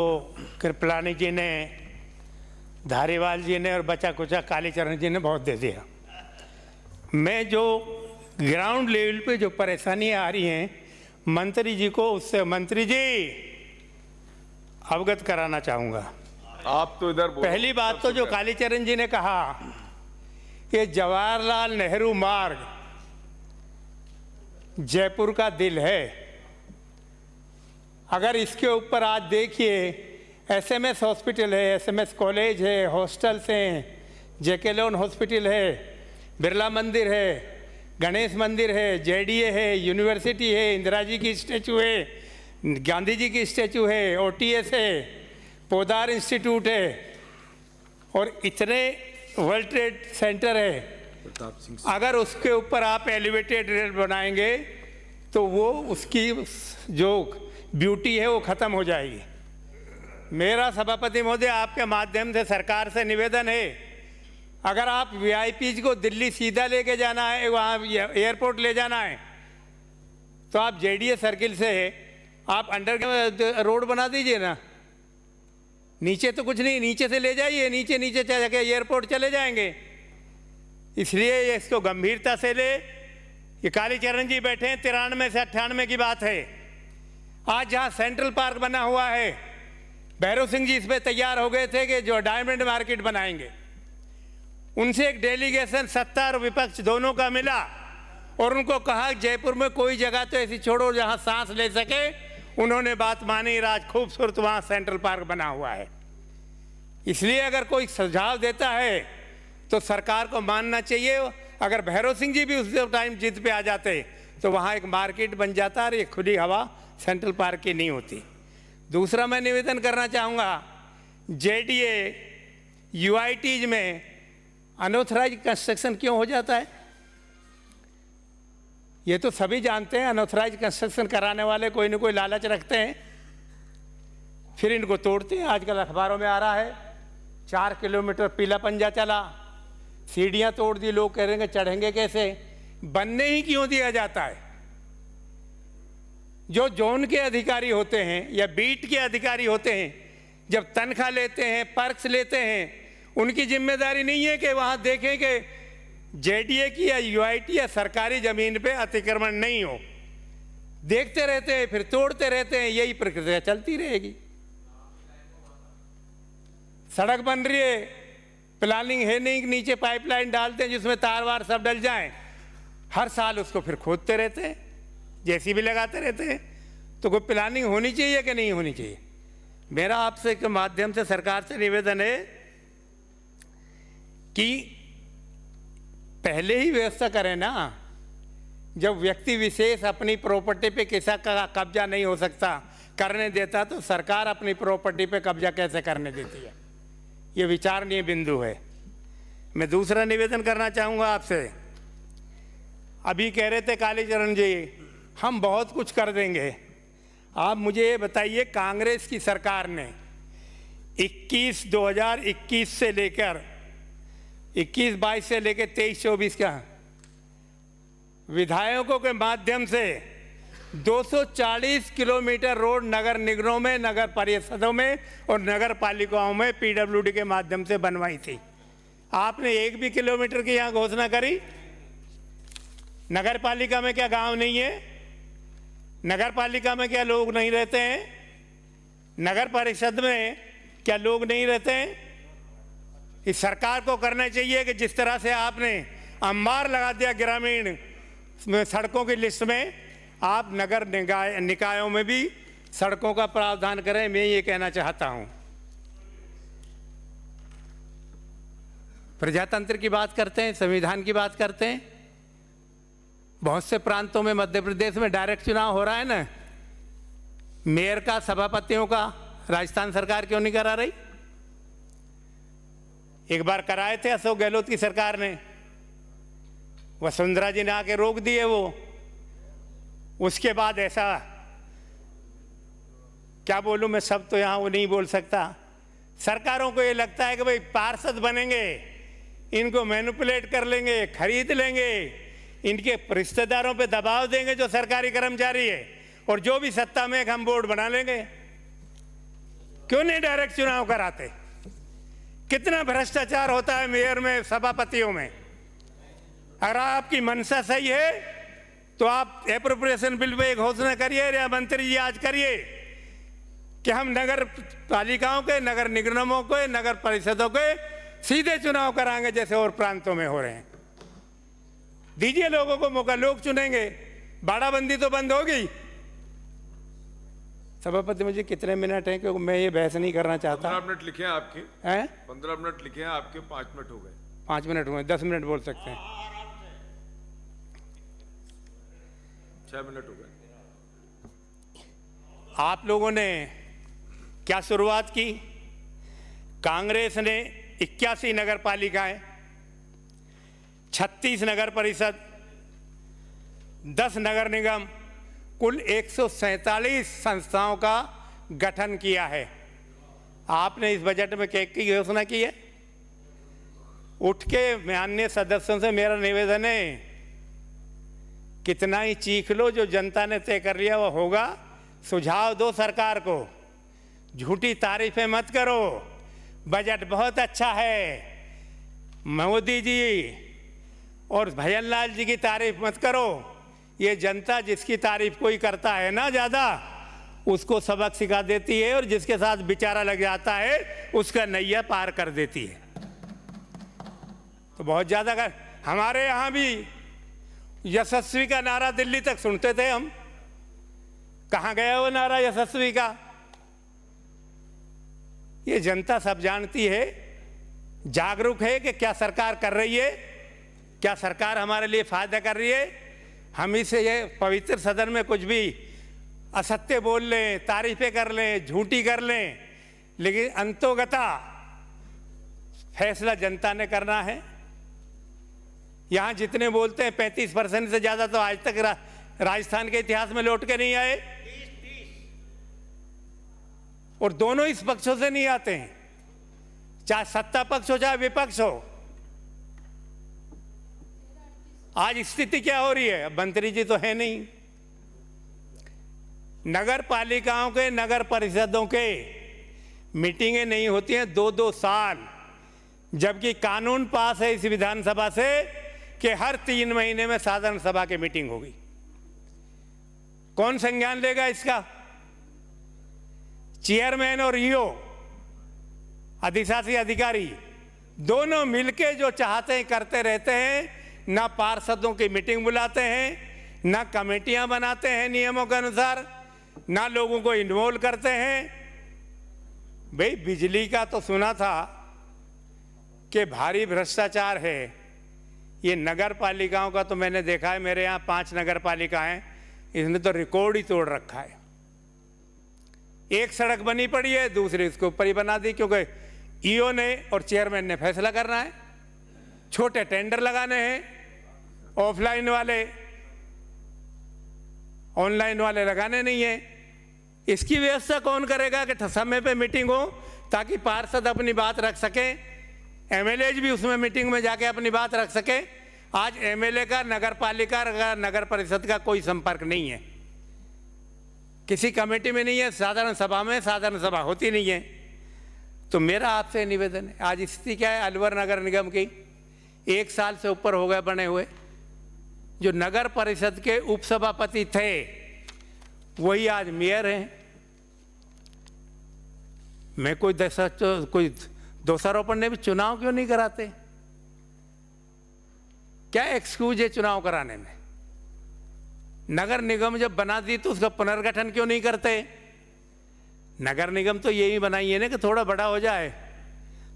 कृपलानी जी ने, धारीवाल जी ने और बचा कुचा कालीचरण जी ने बहुत दे दिया। मैं जो ग्राउंड लेवल पे जो परेशानियां आ रही हैं मंत्री जी को, उससे मंत्री जी अवगत कराना चाहूँगा। आप तो इधर पहली बात तो जो कालीचरण जी ने कहा कि जवाहरलाल नेहरू मार्ग जयपुर का दिल है, अगर इसके ऊपर आज देखिए एसएमएस हॉस्पिटल है, एसएमएस कॉलेज है, हॉस्टल्स हैं, जेके लोन हॉस्पिटल है, बिरला मंदिर है, गणेश मंदिर है, जेडीए है, यूनिवर्सिटी है, इंदिरा जी की स्टैचू है, गांधी जी की स्टैचू है, ओटीएस है, पोदार इंस्टीट्यूट है और इतने वर्ल्ड ट्रेड सेंटर है। अगर उसके ऊपर आप एलिवेटेड रेल बनाएंगे तो वो उसकी जो ब्यूटी है वो ख़त्म हो जाएगी। मेरा सभापति महोदय आपके माध्यम से सरकार से निवेदन है, अगर आप वीआईपीज को दिल्ली सीधा लेके जाना है, वहाँ एयरपोर्ट ले जाना है, तो आप जेडीए सर्किल से आप अंडर रोड बना दीजिए ना। नीचे तो कुछ नहीं, नीचे से ले जाइए, नीचे नीचे चले जाके एयरपोर्ट चले जाएंगे। इसलिए इसको गंभीरता से ले। ये कालीचरण जी बैठे हैं, 93 से 98 की बात है। आज जहाँ सेंट्रल पार्क बना हुआ है, भैरव सिंह जी इस पर तैयार हो गए थे कि जो डायमंड मार्केट बनाएंगे। उनसे एक डेलीगेशन सत्ता और विपक्ष दोनों का मिला और उनको कहा जयपुर में कोई जगह तो ऐसी छोड़ो जहाँ सांस ले सके। उन्होंने बात मानी, आज खूबसूरत वहाँ सेंट्रल पार्क बना हुआ है। इसलिए अगर कोई सुझाव देता है तो सरकार को मानना चाहिए। अगर भैरव सिंह जी भी उस टाइम जिद पे आ जाते तो वहाँ एक मार्केट बन जाता और ये खुली हवा सेंट्रल पार्क की नहीं होती। दूसरा मैं निवेदन करना चाहूँगा, जेडीए यूआईटीज में अनऑथराइज कंस्ट्रक्शन क्यों हो जाता है? ये तो सभी जानते हैं, अनऑथराइज कंस्ट्रक्शन कराने वाले कोई न कोई लालच रखते हैं, फिर इनको तोड़ते हैं। आजकल अखबारों में आ रहा है 4 किलोमीटर पीला पंजा चला, सीढ़ियाँ तोड़ दी, लोग कह रहे हैं चढ़ेंगे कैसे? बनने ही क्यों दिया जाता है? जो जोन के अधिकारी होते हैं या बीट के अधिकारी होते हैं, जब तनख्वाह लेते हैं, पर्क्स लेते हैं, उनकी जिम्मेदारी नहीं है कि वहाँ देखें कि जेडीए की या यूआईटी या सरकारी ज़मीन पे अतिक्रमण नहीं हो। देखते रहते हैं, फिर तोड़ते रहते हैं, यही प्रक्रिया चलती रहेगी। सड़क बन रही है, प्लानिंग है नहीं, नीचे पाइपलाइन डालते हैं जिसमें तार वार सब डल जाएं, हर साल उसको फिर खोदते रहते हैं, जेसीबी लगाते रहते हैं। तो कोई प्लानिंग होनी चाहिए कि नहीं होनी चाहिए? मेरा आपसे के माध्यम से सरकार से निवेदन है कि पहले ही व्यवस्था करें ना। जब व्यक्ति विशेष अपनी प्रॉपर्टी पे किसी का कब्जा नहीं हो सकता, करने देता, तो सरकार अपनी प्रॉपर्टी पे कब्जा कैसे करने देती है? ये विचारणीय बिंदु है। मैं दूसरा निवेदन करना चाहूँगा आपसे। अभी कह रहे थे कालीचरण जी हम बहुत कुछ कर देंगे। आप मुझे ये बताइए, कांग्रेस की सरकार ने 2021 से लेकर 21-22 से लेकर 23-24 का विधायकों के माध्यम से 240 किलोमीटर रोड नगर निगमों में, नगर परिषदों में और नगर पालिकाओं में पीडब्ल्यूडी के माध्यम से बनवाई थी। आपने एक भी किलोमीटर की यहाँ घोषणा करी? नगर पालिका में क्या गांव नहीं है? नगर पालिका में क्या लोग नहीं रहते हैं? नगर परिषद में क्या लोग नहीं रहते हैं? इस सरकार को करना चाहिए कि जिस तरह से आपने अंबार लगा दिया ग्रामीण सड़कों की लिस्ट में, आप नगर निकायों में भी सड़कों का प्रावधान करें। मैं ये कहना चाहता हूँ। प्रजातंत्र की बात करते हैं, संविधान की बात करते हैं। बहुत से प्रांतों में, मध्य प्रदेश में डायरेक्ट चुनाव हो रहा है ना, मेयर का, सभापतियों का। राजस्थान सरकार क्यों नहीं करा रही? एक बार कराए थे अशोक गहलोत की सरकार ने, वसुंधरा जी ने आके रोक दिए वो। उसके बाद ऐसा क्या बोलूं मैं, सब तो यहाँ वो नहीं बोल सकता। सरकारों को ये लगता है कि भाई पार्षद बनेंगे, इनको मैनिपुलेट कर लेंगे, खरीद लेंगे, इनके रिश्तेदारों पे दबाव देंगे जो सरकारी कर्मचारी है, और जो भी सत्ता में हम बोर्ड बना लेंगे। क्यों नहीं डायरेक्ट चुनाव कराते? कितना भ्रष्टाचार होता है मेयर में, सभापतियों में। अगर आपकी मंशा सही है तो आप एप्रोप्रिएशन बिल पे घोषणा करिए, या मंत्री जी आज करिए कि हम नगर पालिकाओं के, नगर निगमों के, नगर परिषदों के सीधे चुनाव कराएंगे जैसे और प्रांतों में हो रहे हैं। दीजिए लोगों को मौका, लोग चुनेंगे। बाड़ाबंदी तो बंद होगी। सभापति मुझे कितने मिनट हैं, क्योंकि मैं ये बहस नहीं करना चाहता। 15 मिनट लिखे हैं आपके। हैं? 15 मिनट लिखे हैं आपके, 5 मिनट हो गए। 5 मिनट हुए, 10 मिनट बोल सकते हैं। 6 मिनट हो गए। आप लोगों ने क्या शुरुआत की? कांग्रेस ने 81 नगर पालिकाएं, 36 नगर परिषद, 10 नगर निगम, कुल 147 संस्थाओं का गठन किया है। आपने इस बजट में क्या की घोषणा की है? उठ के माननीय सदस्यों से मेरा निवेदन है, कितना ही चीख लो, जो जनता ने तय कर लिया वो होगा। सुझाव दो सरकार को, झूठी तारीफें मत करो। बजट बहुत अच्छा है, मोदी जी और भजनलाल जी की तारीफ मत करो। ये जनता जिसकी तारीफ कोई करता है ना ज़्यादा, उसको सबक सिखा देती है, और जिसके साथ बेचारा लग जाता है उसका नैया पार कर देती है। तो बहुत ज़्यादा हमारे यहाँ भी यशस्वी का नारा दिल्ली तक सुनते थे हम। कहाँ गया वो नारा यशस्वी का? ये जनता सब जानती है, जागरूक है कि क्या सरकार कर रही है, क्या सरकार हमारे लिए फायदा कर रही है। हम इसे ये पवित्र सदन में कुछ भी असत्य बोल लें, तारीफें कर लें, झूठी कर लें, लेकिन अंतोगता फैसला जनता ने करना है। यहाँ जितने बोलते हैं 35% से ज़्यादा तो आज तक राजस्थान के इतिहास में लौट के नहीं आए, और दोनों इस पक्षों से नहीं आते हैं, चाहे सत्ता पक्ष हो चाहे विपक्ष हो। आज स्थिति क्या हो रही है? अब मंत्री जी तो है नहीं। नगर पालिकाओं के, नगर परिषदों के मीटिंगें नहीं होती हैं 2-2 साल, जबकि कानून पास है इस विधानसभा से कि हर 3 महीने में साधारण सभा की मीटिंग होगी। कौन संज्ञान लेगा इसका? चेयरमैन और ईओ, अधिशासी अधिकारी, दोनों मिलके जो चाहते हैं करते रहते हैं। ना पार्षदों की मीटिंग बुलाते हैं, ना कमेटियां बनाते हैं नियमों के अनुसार, ना लोगों को इन्वॉल्व करते हैं। भाई बिजली का तो सुना था कि भारी भ्रष्टाचार है। ये नगर पालिकाओं का तो मैंने देखा है, मेरे यहाँ 5 नगर पालिकाएं, इसने तो रिकॉर्ड ही तोड़ रखा है। एक सड़क बनी पड़ी है, दूसरी इसके ऊपर ही बना दी, क्योंकि ईओ ने और चेयरमैन ने फैसला करना है। छोटे टेंडर लगाने हैं, ऑफलाइन वाले, ऑनलाइन वाले लगाने नहीं है। इसकी व्यवस्था कौन करेगा कि समय पे मीटिंग हो, ताकि पार्षद अपनी बात रख सके, एमएलए भी उसमें मीटिंग में जाके अपनी बात रख सके। आज एमएलए का, नगर पालिका का, नगर परिषद का कोई संपर्क नहीं है, किसी कमेटी में नहीं है, साधारण सभा में साधारण सभा होती नहीं है। तो मेरा आपसे निवेदन है, आज स्थिति क्या है अलवर नगर निगम की? 1 साल से ऊपर हो गए बने हुए। जो नगर परिषद के उपसभापति थे वही आज मेयर हैं। मैं कोई दोषारोपण ने भी चुनाव क्यों नहीं कराते? क्या एक्सक्यूज है चुनाव कराने में? नगर निगम जब बना दी तो उसका पुनर्गठन क्यों नहीं करते? नगर निगम तो यही बनाई है ना कि थोड़ा बड़ा हो जाए,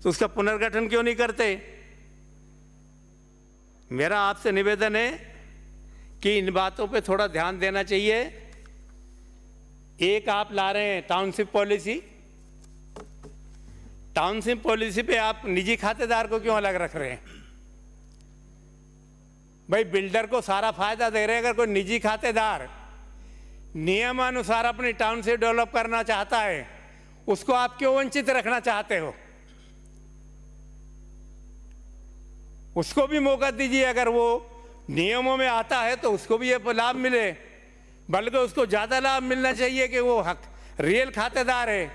तो उसका पुनर्गठन क्यों नहीं करते? मेरा आपसे निवेदन है कि इन बातों पे थोड़ा ध्यान देना चाहिए। एक आप ला रहे हैं टाउनशिप पॉलिसी, टाउनशिप पॉलिसी पे आप निजी खातेदार को क्यों अलग रख रहे हैं? भाई बिल्डर को सारा फायदा दे रहे हैं। अगर कोई निजी खातेदार नियमानुसार अपनी टाउनशिप डेवलप करना चाहता है, उसको आप क्यों वंचित रखना चाहते हो? उसको भी मौका दीजिए। अगर वो नियमों में आता है तो उसको भी ये लाभ मिले, बल्कि उसको ज़्यादा लाभ मिलना चाहिए कि वो हक रियल खातेदार है।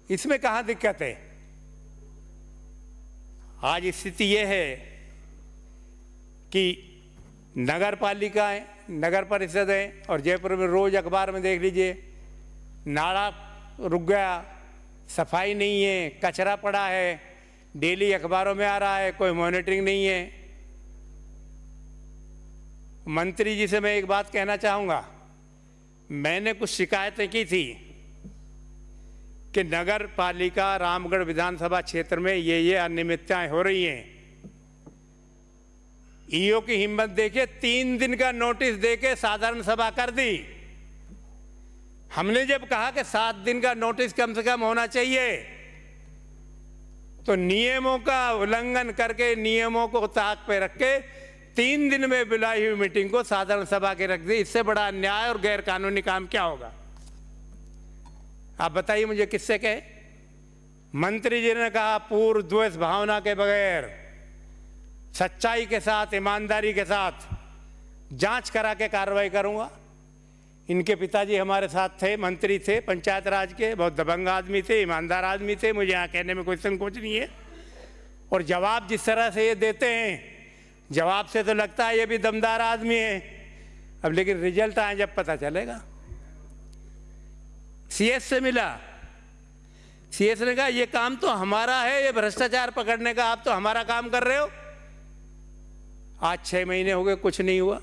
इसमें कहाँ दिक्कत है? आज स्थिति ये है कि नगर पालिकाएं, नगर परिषदें और जयपुर में रोज अखबार में देख लीजिए, नाला रुक गया, सफाई नहीं है, कचरा पड़ा है, डेली अखबारों में आ रहा है, कोई मॉनिटरिंग नहीं है। मंत्री जी से मैं एक बात कहना चाहूँगा, मैंने कुछ शिकायतें की थी कि नगर पालिका रामगढ़ विधानसभा क्षेत्र में ये अनियमितताएं हो रही हैं। ईओ की हिम्मत देखिए, 3 दिन का नोटिस देके साधारण सभा कर दी। हमने जब कहा कि 7 दिन का नोटिस कम से कम होना चाहिए, तो नियमों का उल्लंघन करके, नियमों को ताक पे रख के 3 दिन में बुलाई हुई मीटिंग को साधारण सभा के रख दी। इससे बड़ा अन्याय और गैर कानूनी काम क्या होगा? आप बताइए मुझे, किससे कहे? मंत्री जी ने कहा पूर्व द्वेष भावना के बगैर, सच्चाई के साथ, ईमानदारी के साथ जांच करा के कार्रवाई करूंगा। इनके पिताजी हमारे साथ थे, मंत्री थे पंचायत राज के, बहुत दबंग आदमी थे, ईमानदार आदमी थे, मुझे यहाँ कहने में कोई संकोच नहीं है। और जवाब जिस तरह से ये देते हैं, जवाब से तो लगता है ये भी दमदार आदमी है। अब लेकिन रिजल्ट आए जब पता चलेगा। सीएस से मिला, सीएस ने कहा ये काम तो हमारा है, ये भ्रष्टाचार पकड़ने का, आप तो हमारा काम कर रहे हो। आज 6 महीने हो गए, कुछ नहीं हुआ।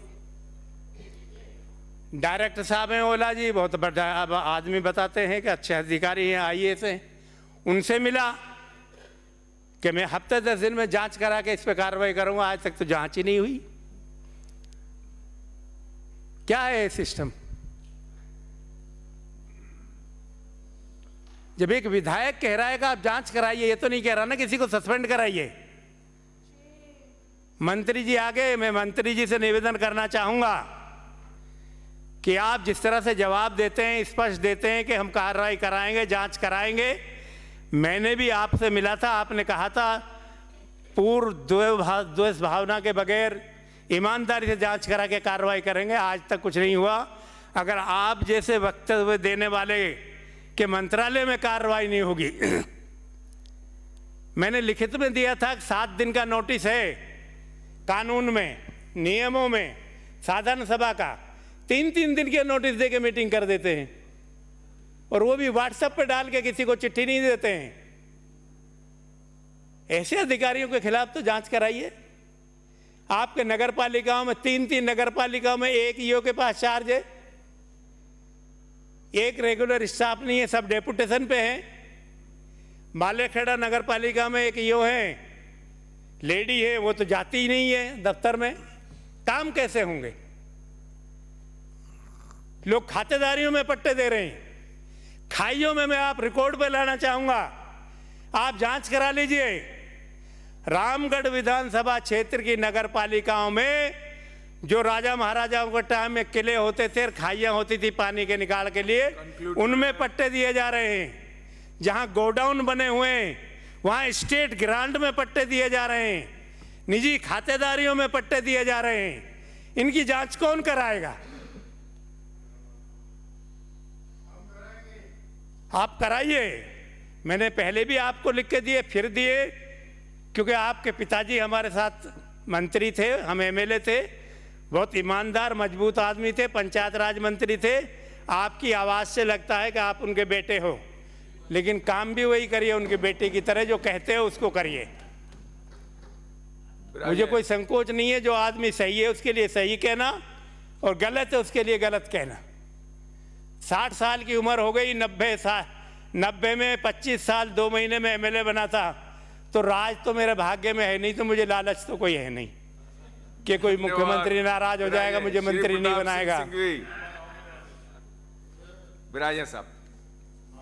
डायरेक्टर साहब हैं ओला जी, बहुत बड़ा आदमी, बताते हैं कि अच्छे अधिकारी हैं, आईएएस हैं। उनसे मिला कि मैं हफ्ते 10 दिन में जांच करा के इस पर कार्रवाई करूंगा। आज तक तो जांच ही नहीं हुई। क्या है सिस्टम? जब एक विधायक कह रहा है कि आप जांच कराइए, ये तो नहीं कह रहा ना किसी को सस्पेंड कराइए। मंत्री जी आगे, मैं मंत्री जी से निवेदन करना चाहूंगा कि आप जिस तरह से जवाब देते हैं, स्पष्ट देते हैं कि हम कार्रवाई कराएंगे, जांच कराएंगे। मैंने भी आपसे मिला था, आपने कहा था पूर्व द्वेष भावना के बगैर ईमानदारी से जांच करा के कार्रवाई करेंगे। आज तक कुछ नहीं हुआ। अगर आप जैसे वक्तव्य देने वाले के मंत्रालय में कार्रवाई नहीं होगी, मैंने लिखित में दिया था 7 दिन का नोटिस है कानून में, नियमों में, साधारण सभा का 3-3 दिन के नोटिस देके मीटिंग कर देते हैं, और वो भी व्हाट्सएप पे डाल के, किसी को चिट्ठी नहीं देते हैं। ऐसे अधिकारियों के खिलाफ तो जांच कराइए। आपके नगर पालिकाओं में 3-3 नगर पालिकाओं में एक ईओ के पास चार्ज है, एक रेगुलर स्टाफ नहीं है, सब डेपुटेशन पे हैं। मालेखेड़ा नगर पालिका में एक ईओ है, लेडी है, वो तो जाती ही नहीं है दफ्तर में। काम कैसे होंगे? लोग खातेदारियों में पट्टे दे रहे हैं, खाइयों में। मैं आप रिकॉर्ड पे लाना चाहूंगा, आप जांच करा लीजिए। रामगढ़ विधानसभा क्षेत्र की नगर पालिकाओं में जो राजा महाराजाओं के टाइम में किले होते थे, खाइयां होती थी पानी के निकाल के लिए, उनमें पट्टे दिए जा रहे हैं। जहां गोडाउन बने हुए हैं, वहां स्टेट ग्रांट में पट्टे दिए जा रहे हैं, निजी खातेदारियों में पट्टे दिए जा रहे हैं। इनकी जांच कौन कराएगा? आप कराइए। मैंने पहले भी आपको लिख के दिए, फिर दिए, क्योंकि आपके पिताजी हमारे साथ मंत्री थे, हम एमएलए थे, बहुत ईमानदार मजबूत आदमी थे, पंचायत राज मंत्री थे। आपकी आवाज़ से लगता है कि आप उनके बेटे हो, लेकिन काम भी वही करिए उनके बेटे की तरह, जो कहते हो उसको करिए। मुझे कोई संकोच नहीं है, जो आदमी सही है उसके लिए सही कहना, और गलत है उसके लिए गलत कहना। 60 साल की उम्र हो गई, 90 में 25 साल 2 महीने में एमएलए बना था, तो राज तो मेरे भाग्य में है नहीं, तो मुझे लालच तो कोई है नहीं कि कोई मुख्यमंत्री नाराज हो जाएगा, मुझे मंत्री नहीं बनाएगा। बिराजे साहब,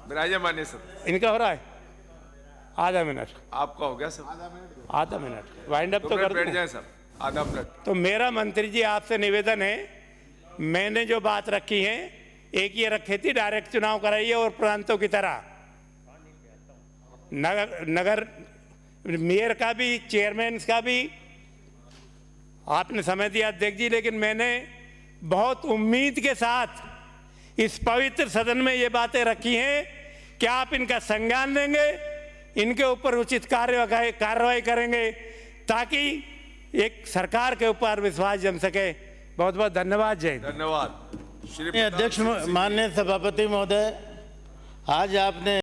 बिराजे मानिए सर। इनका हो रहा है आधा मिनट, आपका हो गया सर? आधा मिनट वाइंड अप तो कर बैठ दूं। जाए सर, आधा मिनट। तो मेरा मंत्री जी आपसे निवेदन है, मैंने जो बात रखी है, एक ये रखी थी डायरेक्ट चुनाव कराइए, और प्रांतों की तरह नगर मेयर का भी, चेयरमैन का भी आपने समय दिया अध्यक्ष जी, लेकिन मैंने बहुत उम्मीद के साथ इस पवित्र सदन में ये बातें रखी हैं क्या आप इनका संज्ञान लेंगे, इनके ऊपर उचित कार्रवाई करेंगे ताकि एक सरकार के ऊपर विश्वास जम सके। बहुत बहुत धन्यवाद। जय हिंद। धन्यवाद। श्री अध्यक्ष, माननीय सभापति महोदय, आज आपने